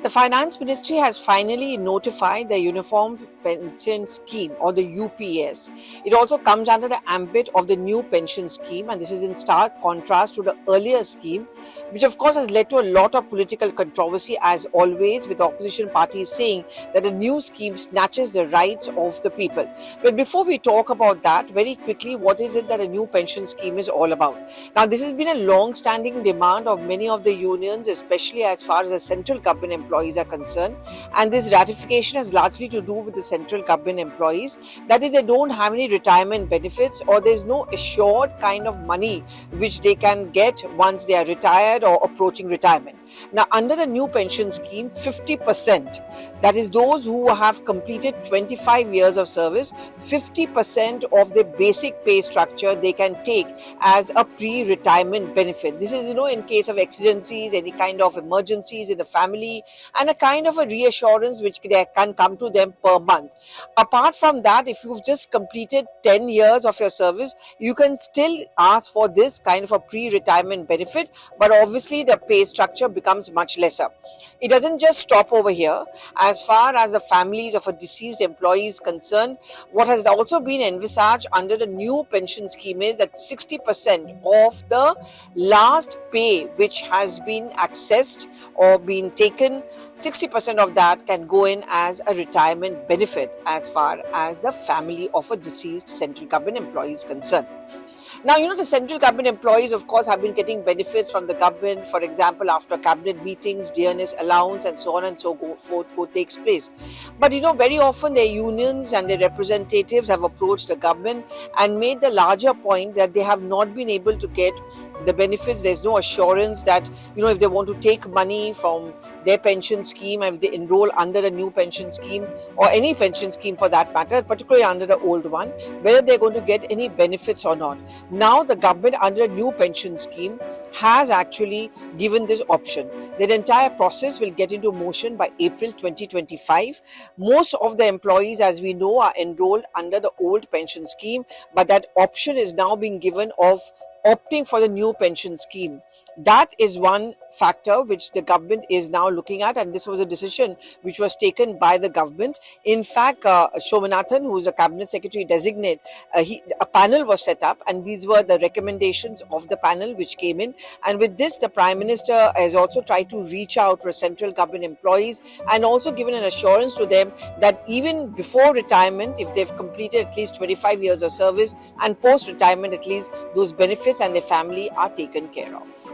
The Finance Ministry has finally notified the Uniform Pension Scheme, or the UPS. It also comes under the ambit of the new pension scheme, and this is in stark contrast to the earlier scheme, which of course has led to a lot of political controversy, as always, with the opposition parties saying that the new scheme snatches the rights of the people. But before we talk about that, very quickly, what is it that a new pension scheme is all about? Now, this has been a long-standing demand of many of the unions, especially as far as the central government employees are concerned, and this ratification has largely to do with the central government employees. That is, they don't have any retirement benefits, or there's no assured kind of money which they can get once they are retired or approaching retirement. Now, under the new pension scheme, 50%, that is those who have completed 25 years of service, 50% of the basic pay structure they can take as a pre-retirement benefit. This is, in case of exigencies, any kind of emergencies in the family, and a kind of a reassurance which can come to them per month. Apart from that, if you've just completed 10 years of your service, you can still ask for this kind of a pre-retirement benefit, but obviously the pay structure becomes much lesser. It doesn't just stop over here. As far as the families of a deceased employee is concerned, what has also been envisaged under the new pension scheme is that 60% of the last pay which has been accessed or been taken, 60% of that can go in as a retirement benefit as far as the family of a deceased central government employee is concerned. Now, the central government employees, of course, have been getting benefits from the government. For example, after cabinet meetings, dearness allowance, and so on and so forth takes place. But, very often their unions and their representatives have approached the government and made the larger point that they have not been able to get the benefits. There's no assurance that, if they want to take money from their pension scheme, and if they enroll under the new pension scheme or any pension scheme for that matter, particularly under the old one, whether they're going to get any benefits or not. Now the government under a new pension scheme has actually given this option. The entire process will get into motion by April 2025. Most of the employees, as we know, are enrolled under the old pension scheme, but that option is now being given of opting for the new pension scheme. That is one factor which the government is now looking at, and this was a decision which was taken by the government. In fact, Somanathan, who is a cabinet secretary designate, a panel was set up, and these were the recommendations of the panel which came in. And with this, the Prime Minister has also tried to reach out to central government employees and also given an assurance to them that even before retirement, if they've completed at least 25 years of service, and post-retirement, at least those benefits and their family are taken care of.